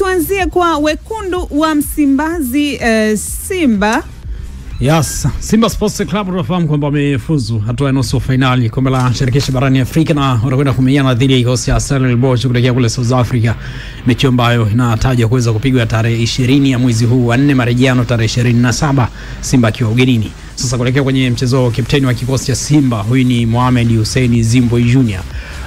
tuanzie kwa wekundu wa Msimbazi Simba. Yes, Simba Sports Club tunafahamu kwamba wamefuzu hatua ya nusu finali kombe la shirikisho barani Afrika na wanakwenda kumenyana dhidi ya kikosi cha Stellenbosch kuelekea kule South Africa, mechi ambayo inatajwa kuweza kupigwa tarehe 20 ya mwezi huu wa 4, marejeano tarehe 27, Simba akiwa ugenini. Sasa kuelekea kwenye mchezo, kapteni wa kikosi cha Simba huyu ni Mohamed Hussein Zimbo Junior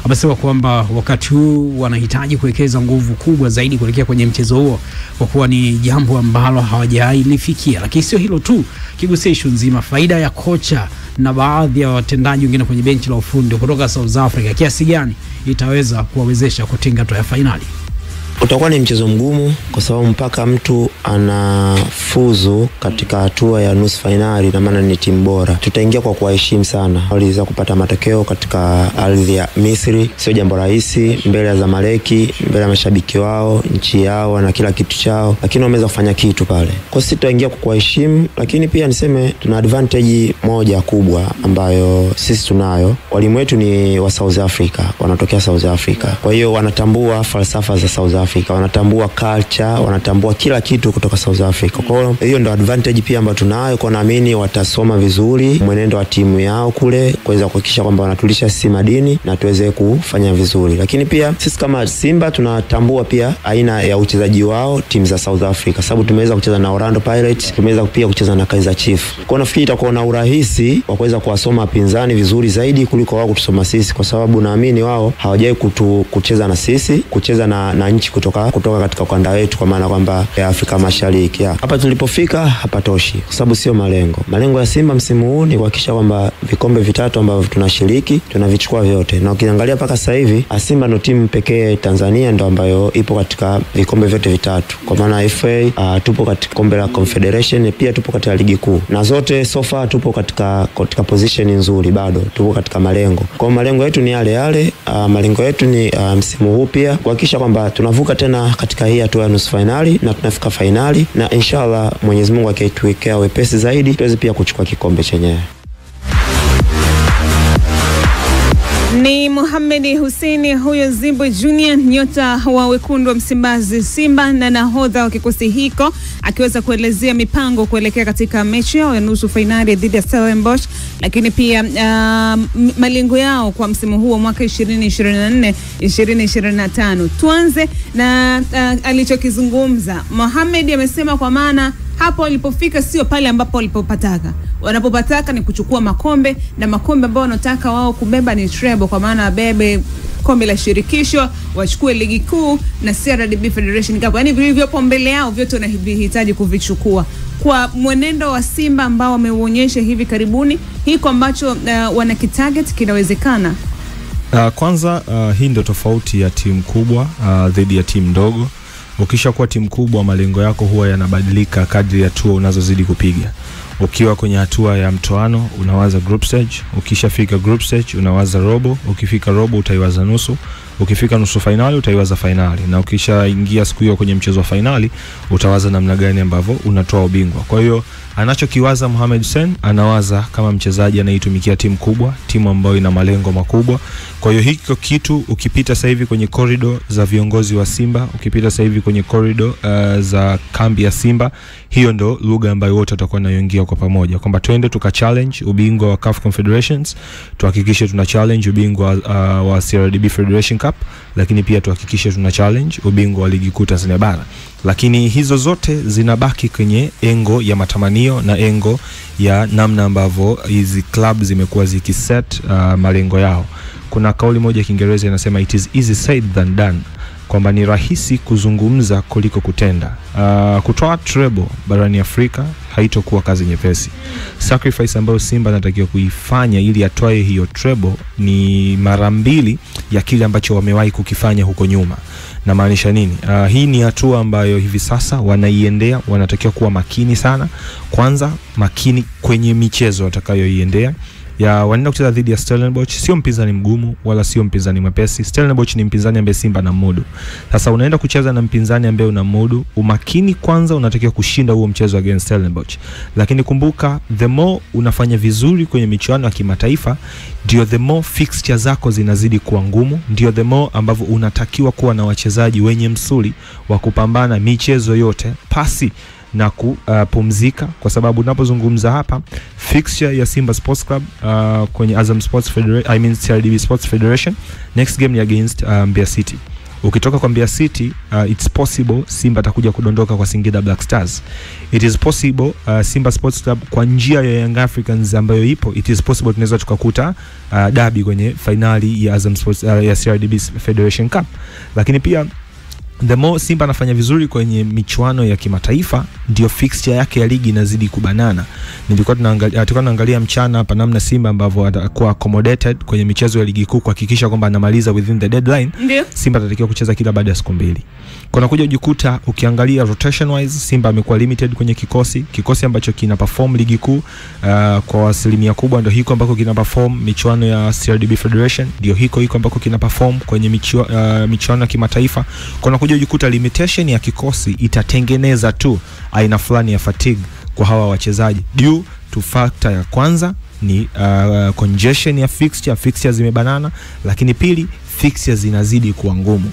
amesema kwamba wakati huu wanahitaji kuwekeza nguvu kubwa zaidi kuelekea kwenye mchezo huo, kwa kuwa ni jambo ambalo hawajailifikia. Lakini sio hilo tu, kigusia issue nzima faida ya kocha na baadhi ya watendaji wengine kwenye benchi la ufundi kutoka South Africa kiasi gani itaweza kuwawezesha kutinga hatua ya finali. Utakuwa ni mchezo mgumu kwa sababu mpaka mtu anafuzu katika hatua ya nusu finali na maana ni timu bora. Tutaingia kwa kuheshimu sana. Waliweza kupata matokeo katika ardhi ya Misri, sio jambo rahisi, mbele ya Zamaleki, mbele ya mashabiki wao, nchi yao na kila kitu chao, lakini wameweza kufanya kitu pale. Kwa sisi tutaingia kwa kuheshimu, lakini pia niseme tuna advantage moja kubwa ambayo sisi tunayo. Walimu wetu ni wa South Africa, wanatokea South Africa. Kwa hiyo wanatambua falsafa za South Africa, wanatambua culture, wanatambua kila kitu kutoka South Africa. Kwa hiyo ndio advantage pia ambayo tunayo, kwa naamini watasoma vizuri mwenendo wa timu yao kule kuweza kuhakikisha kwamba wanatulisha sisi madini na tuweze kufanya vizuri. Lakini pia sisi kama Simba tunatambua pia aina ya uchezaji wao timu za South Africa, sababu tumeweza kucheza na Orlando Pirates, tumeweza pia kucheza na Kaizer Chiefs. Kwa nafikiri itakuwa na urahisi wa kuweza kuwasoma pinzani vizuri zaidi kuliko wao kutusoma sisi, kwa sababu naamini wao hawajawahi kucheza na sisi, kucheza na nchi kutoka katika ukanda wetu, kwa maana kwamba Afrika Mashariki. Hapa tulipofika hapatoshi kwa sababu sio malengo. Malengo ya Simba msimu huu ni kuhakikisha kwamba vikombe vitatu ambavyo tunashiriki tunavichukua vyote. Na ukiangalia paka sasa hivi Simba ndio timu pekee Tanzania ndio ambayo ipo katika vikombe vyote vitatu. Kwa maana FA tupo katika kombe la Confederation, pia tupo katika ligi kuu. Na zote so far tupo katika position nzuri, bado tupo katika malengo. Kwa malengo yetu ni yale malengo yetu ni msimu huu pia kuhakikisha kwamba tunavuka tena katika hii hatua ya nusu finali na tunafika finali, na inshallah Mwenyezi Mungu akituwekea wepesi zaidi tuweze pia kuchukua kikombe chenyewe. Ni Mohamed Hussein huyo Zimbo Junior, nyota wa wekundu wa Msimbazi Simba na nahodha wa kikosi hiko, akiweza kuelezea mipango kuelekea katika mechi yao ya nusu finali dhidi ya Stellenbosch, lakini pia malengo yao kwa msimu huu wa mwaka 2024-2025. Tuanze na alichokizungumza Mohamed. Amesema kwa maana hapo walipofika sio pale ambapo walipopataka. Wanapopataka ni kuchukua makombe, na makombe ambao wanataka wao kubeba ni treble, kwa maana bebe kombe la shirikisho, wachukue ligi kuu na CRDB Federation Cup. Yaani vilivyopo mbele yao vyote wanahitaji kuvichukua. Kwa mwenendo wa Simba ambao wameuonyesha hivi karibuni, hiko ambacho wanakitarget kinawezekana. Kwanza hii ndio tofauti ya timu kubwa dhidi ya timu ndogo. Ukishakuwa timu kubwa, malengo yako huwa yanabadilika kadri ya hatua unazozidi kupiga. Ukiwa kwenye hatua ya mtoano unawaza group stage, ukishafika group stage unawaza robo, ukifika robo utaiwaza nusu, ukifika nusu finali utaiwaza finali, na ukishaingia siku hiyo kwenye mchezo wa finali utawaza namna gani ambavyo unatoa ubingwa. Kwa hiyo anachokiwaza Mohamed Hussein, anawaza kama mchezaji anaitumikia timu kubwa, timu ambayo ina malengo makubwa. Kwa hiyo hiko kitu ukipita sasa hivi kwenye corridor za viongozi wa Simba, ukipita sasa hivi kwenye corridor za kambi ya Simba, hiyo ndo lugha ambayo wote watakuwa nayoingia kwa pamoja, kwamba twende tuka challenge ubingwa wa CAF Confederations, tuhakikishe tuna challenge ubingwa wa CRDB Federation Cup, lakini pia tuhakikishe tuna challenge ubingwa wa ligi kuu Tanzania bara. Lakini hizo zote zinabaki kwenye engo ya matamanio na engo ya namna ambavyo hizi club zimekuwa zikiset malengo yao. Kuna kauli moja Kiingereza inasema it is easy said than done, kwamba ni rahisi kuzungumza kuliko kutenda. Kutoa treble barani Afrika haitokuwa kazi nyepesi. Sacrifice ambayo Simba anatakiwa kuifanya ili atoe hiyo treble ni mara 2 ya kile ambacho wamewahi kukifanya huko nyuma. Na maanisha nini? Hii ni hatua ambayo hivi sasa wanaiendea, wanatakiwa kuwa makini sana. Kwanza makini kwenye michezo watakayoiendea, wanaenda kucheza dhidi ya Stellenbosch. Sio mpinzani mgumu wala sio mpinzani mwepesi. Stellenbosch ni mpinzani ambaye Simba na mudu. Sasa unaenda kucheza na mpinzani ambaye una mudu, umakini kwanza unatakiwa kushinda huo mchezo against Stellenbosch. Lakini kumbuka, the more unafanya vizuri kwenye michuano ya kimataifa, ndio the more fixture zako zinazidi kuwa ngumu, ndio the more ambavyo unatakiwa kuwa na wachezaji wenye msuli wa kupambana michezo yote pasi na kupumzika, kwa sababu unapozungumza hapa fixture ya Simba Sports Club kwenye Azam Sports Federation, CRDB Sports Federation, next game ni against Mbeya City. Ukitoka kwa Mbeya City, it's possible Simba atakuja kudondoka kwa Singida Black Stars. It is possible Simba Sports Club kwa njia ya Young Africans ambayo ipo, it is possible tunaweza tukakuta derby kwenye finali ya Azam Sports ya CRDB Federation Cup. Lakini pia the more Simba anafanya vizuri kwenye michuano ya kimataifa, ndio fixture yake ya ligi inazidi kubanana. Tulikuwa tunaangalia mchana hapa namna Simba ambavyo atakuwa accommodated kwenye michezo ya ligi kuu kuhakikisha kwamba anamaliza within the deadline. Simba atatakiwa kucheza kila baada ya siku 2. Kuna kuja kujikuta ukiangalia rotation wise Simba amekuwa limited kwenye kikosi ambacho kina perform ligi kuu kwa asilimia kubwa ndio hiko ambako kina perform michuano ya CRDB Federation, ndio hiko ambako kina perform kwenye michuano ya kimataifa. Kuna kuja kujikuta limitation ya kikosi itatengeneza tu aina fulani ya fatigue kwa hawa wachezaji. Due to factor ya kwanza ni congestion ya fixture zimebanana, lakini pili fixtures zinazidi kuwa ngumu.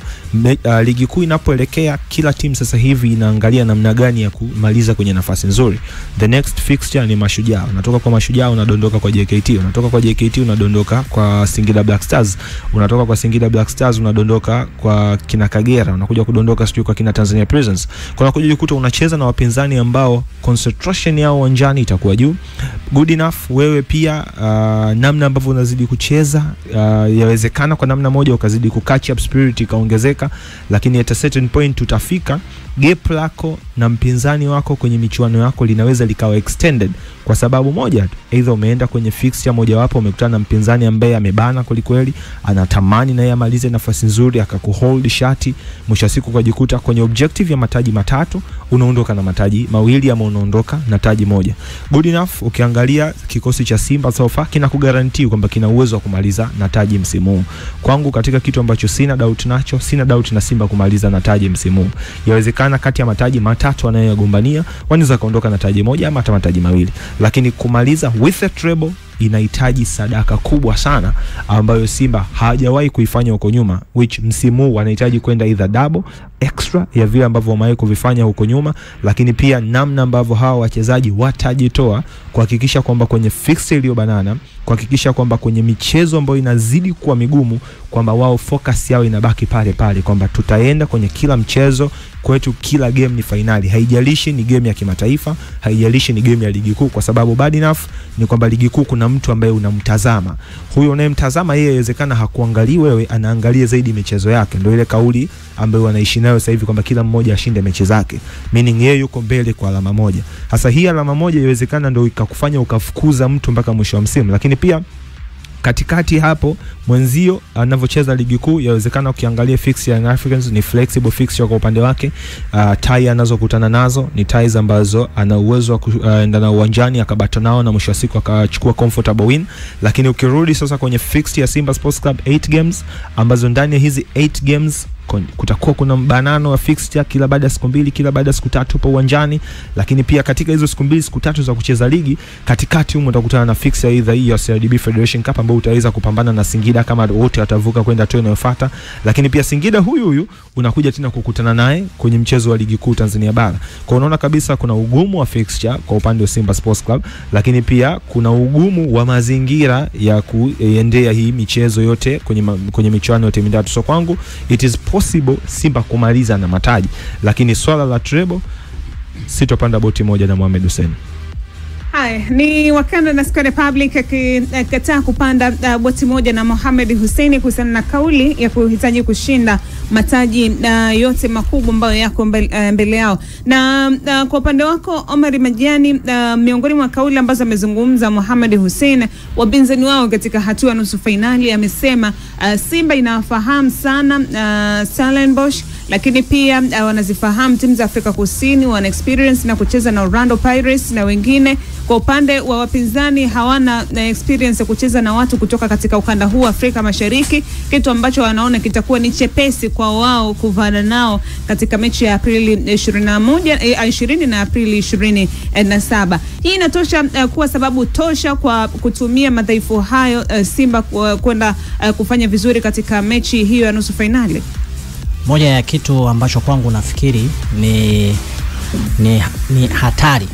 Ligi kuu inapoelekea, kila timu sasa hivi inaangalia namna gani ya kumaliza kwenye nafasi nzuri. The next fixture ni Mashujaa. Unatoka kwa Mashujaa unadondoka kwa JKT, unatoka kwa JKT unadondoka kwa Singida Black Stars, unatoka kwa Singida Black Stars unadondoka kwa kina Kagera, unakuja kudondoka sio kwa kina Tanzania Prisons. Kuna kuja kujikuta unacheza na wapinzani ambao concentration yao uwanjani itakuwa juu. Good enough wewe pia namna ambavyo unazidi kucheza yawezekana kwa namna moja ukazidi kukatch up, spirit ikaongezeka, lakini at a certain point tutafika gap lako na mpinzani wako kwenye michuano yako linaweza likawa extended kwa sababu moja, either umeenda kwenye fixture moja wapo umekutana na mpinzani ambaye amebana kweli, anatamani na yeye amalize nafasi nzuri akakuhold shati, mwisho siku kujikuta kwenye objective ya mataji 3 unaondoka na mataji 2 ama unaondoka na taji 1. Good enough ukiangalia kikosi cha Simba so far kina kugarantii kwamba kina uwezo wa kumaliza na taji msimu. Kwangu katika kitu ambacho sina doubt na Simba kumaliza na taji msimu. Yawezekana kati ya mataji 3 wanayogombania wanaweza kaondoka na taji 1 ama hata mataji 2, lakini kumaliza with a treble inahitaji sadaka kubwa sana ambayo Simba hajawahi kuifanya huko nyuma, which msimu wanahitaji kwenda either double extra ya vile ambavyo wamewahi kuvifanya huko nyuma, lakini pia namna ambavyo hawa wachezaji watajitoa kuhakikisha kwamba kwenye fixture iliyo banana, kuhakikisha kwamba kwenye michezo ambayo inazidi kuwa migumu kwamba wao focus yao inabaki pale kwamba tutaenda kwenye kila mchezo kwetu, kila game ni finali, haijalishi ni game ya kimataifa, haijalishi ni game ya ligi kuu, kwa sababu bad enough ni kwamba ligi kuu kuna mtu ambaye unamtazama. Huyo unayemtazama yeye inawezekana hakuangalii wewe, anaangalia zaidi michezo yake. Ndio ile kauli ambayo wanaishi nayo sasa hivi kwamba kila mmoja ashinde mechi zake, meaning yeye yuko mbele kwa alama 1. Sasa hii alama 1 inawezekana ndio ikakufanya ukafukuza mtu mpaka mwisho wa msimu, lakini pia katikati hapo mwenzio anavyocheza ligi kuu yawezekana ukiangalia fixture ya Africans ni flexible fixture kwa upande wake. Tai anazokutana nazo ni ties ambazo ana uwezo wa kuenda na uwanjani akabata nao na mwisho wa siku akachukua comfortable win. Lakini ukirudi sasa kwenye fixture ya Simba Sports Club 8 games ambazo ndani ya hizi 8 games kutakuwa kuna mbanano wa fixture kila baada ya siku 2, kila baada ya siku 3 hapo uwanjani, lakini pia katika hizo siku 2 siku 3 za kucheza ligi katikati humo utakutana na fixture either hii ya CRDB Federation Cup ambao utaweza kupambana na Singida kama wote watavuka kwenda hatua inayofuata, lakini pia Singida huyu unakuja tena kukutana naye kwenye mchezo wa ligi kuu Tanzania bara. Kwa unaona kabisa kuna ugumu wa fixture kwa upande wa Simba Sports Club, lakini pia kuna ugumu wa mazingira ya kuendea hii michezo yote kwenye michuano yote mitatu. So kwangu it is possible Simba kumaliza na mataji, lakini swala la treble sitopanda boti moja na Mohamed Hussein. Hai, ni Wakanda na Square Republic akikataa kupanda boti moja na Mohamed Hussein kuhusiana na kauli ya kuhitaji kushinda mataji yote makubwa ambayo yako mbele yao. Na kwa upande wako Omar Majani, miongoni mwa kauli ambazo amezungumza Mohamed Hussein wapinzani wao katika hatua nusu finali, amesema Simba inawafahamu sana Stellenbosch lakini pia wanazifahamu timu za Afrika Kusini, wana experience na kucheza na Orlando Pirates na wengine. Kwa upande wa wapinzani hawana experience ya kucheza na watu kutoka katika ukanda huu Afrika Mashariki, kitu ambacho wanaona kitakuwa ni chepesi kwa wao kuvana nao katika mechi ya Aprili 20 na Aprili 27. Hii inatosha kuwa sababu tosha kwa kutumia madhaifu hayo Simba kwenda kufanya vizuri katika mechi hiyo ya nusu finali. Moja ya kitu ambacho kwangu nafikiri ni hatari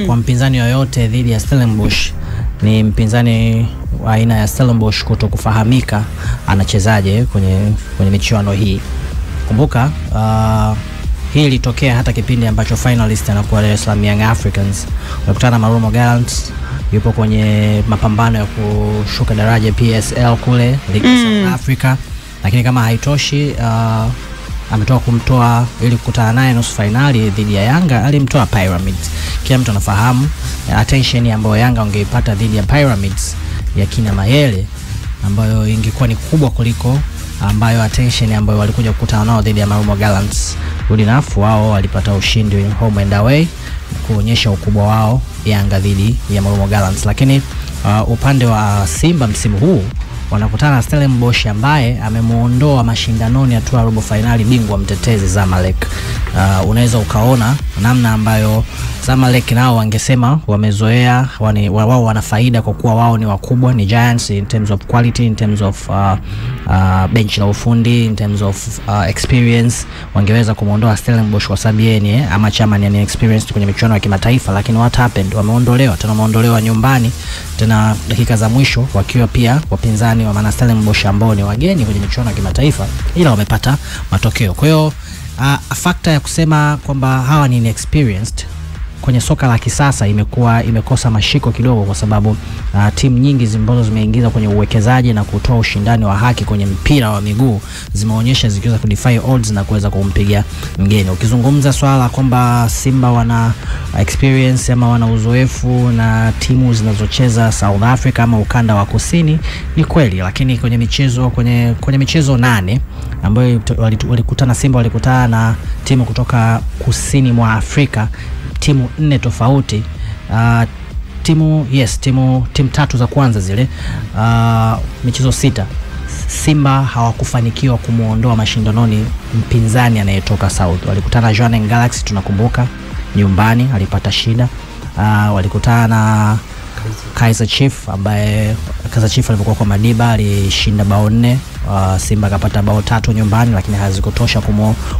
kwa mpinzani yoyote dhidi ya Stellenbosch ni mpinzani wa aina ya Stellenbosch kutokufahamika anachezaje kwenye michuano hii. Kumbuka hii ilitokea hata kipindi ambacho finalist anakuwa Dar es Salaam Young Africans, wakutana na Marumo Gallants, yupo kwenye mapambano ya kushuka daraja PSL kule Ligi ya South Africa, lakini kama haitoshi ametoka kumtoa ili kukutana naye nusu finali dhidi ya Yanga, alimtoa Pyramids. Kila mtu anafahamu attention ambayo Yanga wangeipata dhidi ya Pyramids ya kina Mayele ambayo ingekuwa ni kubwa kuliko ambayo attention ambayo walikuja kukutana nao dhidi ya Marumo Gallants. Udinafu wao walipata ushindi home and away kuonyesha ukubwa wao Yanga dhidi ya Marumo Gallants. Lakini upande wa Simba msimu huu wanakutana na Stellenbosch ambaye amemuondoa mashindanoni hatua robo finali bingwa mtetezi Zamalek. Unaweza ukaona namna ambayo Zamalek nao wangesema wamezoea, wao wana faida kwa kuwa wao ni wakubwa, ni giants in terms of quality, in terms of bench la ufundi, in terms of experience. Wangeweza kumuondoa Stellenbosch kwa sababu yeye ni ama chama ni experience kwenye michuano ya kimataifa, lakini what happened? Wameondolewa nyumbani tena dakika za mwisho, wakiwa pia wapinzani wa Stellenbosch ambao ni wageni kwenye michuano ya kimataifa, ila wamepata matokeo. Kwa hiyo factor ya kusema kwamba hawa ni inexperienced kwenye soka la kisasa imekosa mashiko kidogo, kwa sababu timu nyingi ambazo zimeingiza kwenye uwekezaji na kutoa ushindani wa haki kwenye mpira wa miguu zimeonyesha zikiweza kudefy odds na kuweza kumpiga mgeni. Ukizungumza swala kwamba Simba wana experience ama wana uzoefu na timu zinazocheza South Africa ama ukanda wa kusini, ni kweli, lakini kwenye michezo 8 ambayo Simba walikutana na timu kutoka kusini mwa Afrika, timu 4 tofauti, timu 3 za kwanza zile, michezo 6, Simba hawakufanikiwa kumuondoa mashindanoni mpinzani anayetoka South. Walikutana na Jwaneng Galaxy, tunakumbuka, nyumbani alipata shida. Walikutana na Kaizer Chiefs ambaye Kaizer Chiefs alipokuwa kwa Madiba alishinda bao 4. Simba kapata bao 3 nyumbani, lakini hazikutosha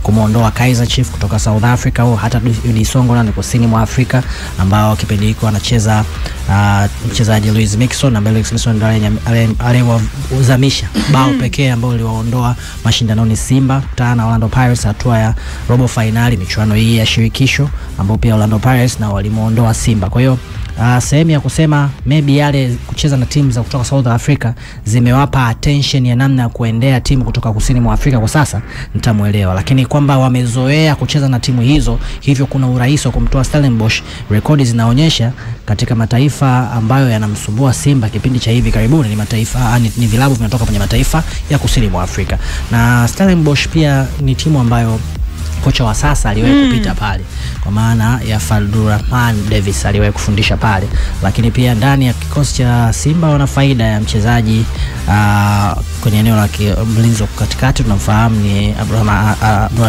kumuondoa Kaizer Chiefs kutoka South Africa au hata Udisongo na kusini mwa Afrika ambao kipindi hiko anacheza mchezaji Luis Mixon, ambaye Luis Mixon ndiye aliwazamisha bao pekee ambao liwaondoa mashindanoni Simba kutana na Orlando Pirates hatua ya robo finali michuano hii ya shirikisho, ambao pia Orlando Pirates na walimuondoa Simba. Kwa hiyo sehemu ya kusema maybe yale kucheza na timu za kutoka South Africa zimewapa attention ya namna ya kuendea timu kutoka kusini mwa Afrika kwa sasa, nitamuelewa, lakini kwamba wamezoea kucheza na timu hizo, hivyo kuna urahisi wa kumtoa Stellenbosch. Rekodi zinaonyesha katika mataifa ambayo yanamsumbua Simba kipindi cha hivi karibuni ni mataifa ni vilabu vinatoka kwenye mataifa ya kusini mwa Afrika, na Stellenbosch pia ni timu ambayo kocha wa sasa aliwahi kupita pale, kwa maana ya Fadlurahman Davis aliwahi kufundisha pale. Lakini pia ndani ya kikosi cha Simba wana faida ya mchezaji kwenye eneo la mlinzi katikati, tunamfahamu ni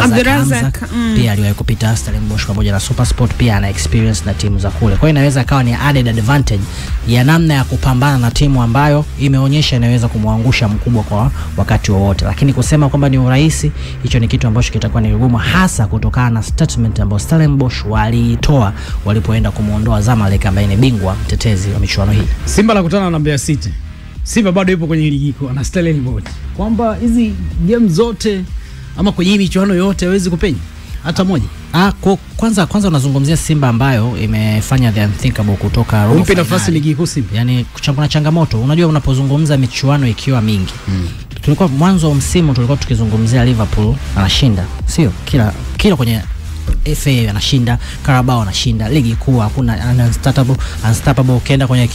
Abdurazak pia aliwahi kupita Stellenbosch pamoja na SuperSport, pia ana experience na timu za kule. Kwa hiyo inaweza kawa ni added advantage ya namna ya kupambana na timu ambayo imeonyesha inaweza kumwangusha mkubwa kwa wakati wowote. Lakini kusema kwamba ni urahisi, hicho ni kitu ambacho kitakuwa ni ngumu, hasa kutokana na statement ambayo Stellenbosch walitoa walipoenda kumuondoa Zamalek ambaye ni bingwa mtetezi wa michuano hii. Simba anakutana na Mbeya City. Simba bado yupo kwenye ligi kuu na Stellenbosch, kwamba hizi game zote ama kwenye hii michuano yote hawezi kupenya hata moja. Kwanza unazungumzia Simba ambayo imefanya the unthinkable kutoka robo finali. Nafasi ligi kuu Simba. Yaani kuna changamoto. Unajua unapozungumza michuano ikiwa mingi. Tulikuwa mwanzo wa msimu tulikuwa tukizungumzia Liverpool anashinda, sio? Kila kwenye FA anashinda, Carabao anashinda, ligi kuu hakuna unstoppable. Ukienda kwenye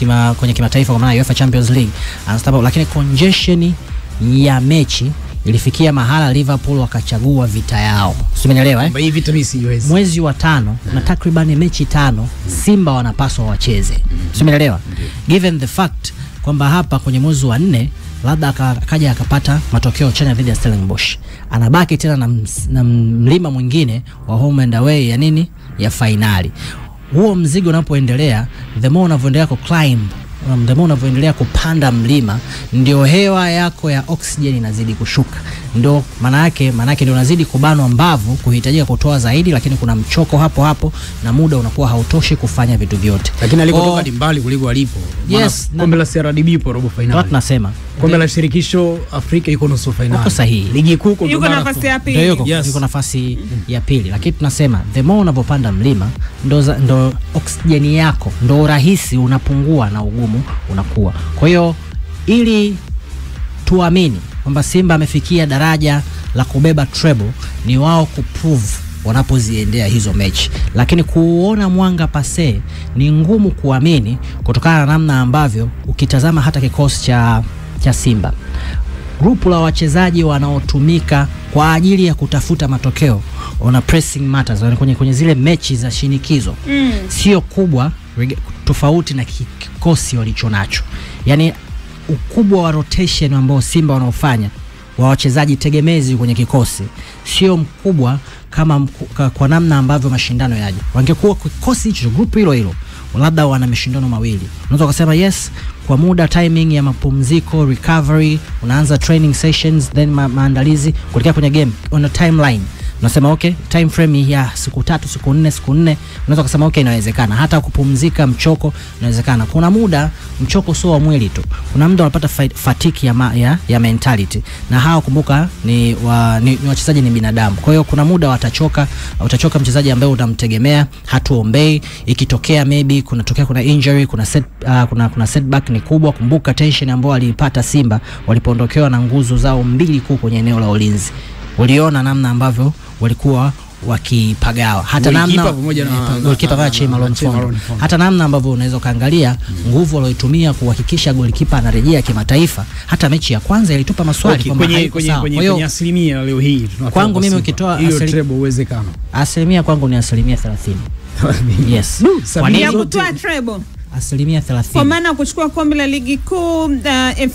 kimataifa kwa maana UEFA Champions League unstoppable, lakini congestion ya mechi ilifikia mahala Liverpool wakachagua vita yao. Umeelewa Kwamba hii vita mimi siwezi. Mwezi wa 5 na takriban mechi 5 Simba wanapaswa wacheze. Umeelewa? Given the fact kwamba hapa kwenye mwezi wa 4 labda akaja akapata matokeo chanya dhidi ya Stellenbosch, anabaki tena na mlima mwingine wa home and away ya nini, ya finali. Huo mzigo unapoendelea, the more unavyoendelea ku climb, the more unavyoendelea kupanda mlima, ndio hewa yako ya oxygen inazidi kushuka, ndio maana yake ndio unazidi kubanwa mbavu, kuhitajika kutoa zaidi, lakini kuna mchoko hapo na muda unakuwa hautoshi kufanya vitu vyote. Lakini alikotoka ni mbali kuliko alipo. Yes, kombe la CRDB ipo robo finali. Ndio tunasema kombe la shirikisho Afrika iko nusu finali. Uko sahihi. Ligi kuu yuko nafasi ya pili. Yuko nafasi ya pili, lakini tunasema the more unapopanda mlima ndo oksijeni yako, ndo urahisi unapungua na ugumu unakuwa. Kwa hiyo ili tuamini kwamba Simba amefikia daraja la kubeba treble, ni wao kuprove wanapoziendea hizo mechi, lakini kuona mwanga pase ni ngumu kuamini kutokana na namna ambavyo ukitazama hata kikosi cha Simba, grupu la wachezaji wanaotumika kwa ajili ya kutafuta matokeo on pressing matters, kwenye zile mechi za shinikizo sio kubwa, tofauti na kikosi walichonacho. Yani ukubwa wa rotation ambao Simba wanaofanya wa wachezaji tegemezi kwenye kikosi sio mkubwa kama kwa namna ambavyo mashindano yaje. Wangekuwa kikosi hicho, group hilo labda wana mashindano mawili, unaweza kusema yes, kwa muda timing ya mapumziko, recovery, unaanza training sessions, then maandalizi kuelekea kwenye game on a timeline. Unasema okay, time frame ya siku 3, siku 4, unaweza kusema okay, inawezekana. Hata kupumzika, mchoko inawezekana. Kuna muda mchoko sio wa mwili tu, kuna muda unapata fatigue ya mentality, na hao kumbuka ni wachezaji, ni binadamu. Kwa hiyo kuna muda utachoka mchezaji ambaye utamtegemea, hatuombei. Ikitokea maybe kuna injury, kuna setback ni kubwa. Kumbuka tension ambayo alipata Simba walipoondokewa na nguzo zao mbili kuu kwenye eneo la ulinzi. Uliona namna ambavyo walikuwa wakipagawa, hata namna goalkeeper kama Chima Lonfondo, hata namna ambavyo unaweza kaangalia nguvu aliyotumia kuhakikisha goalkeeper anarejea kimataifa. Hata mechi ya kwanza ilitupa maswali kwamba kwenye asilimia leo hii kwangu mimi ukitoa treble uwezekano, asilimia kwangu ni 30%. Yes, kwa nini kutoa treble? 30%. Kwa maana kuchukua kombe la ligi kuu,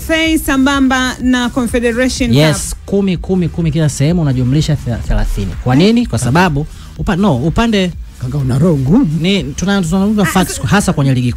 FA sambamba na Confederation Cup. Yes, 10 kila sehemu unajumlisha 30. Kwa nini? Kwa sababu upande kanga una roho ngumu. Ni tunazungumza facts hasa kwenye ligi kuu.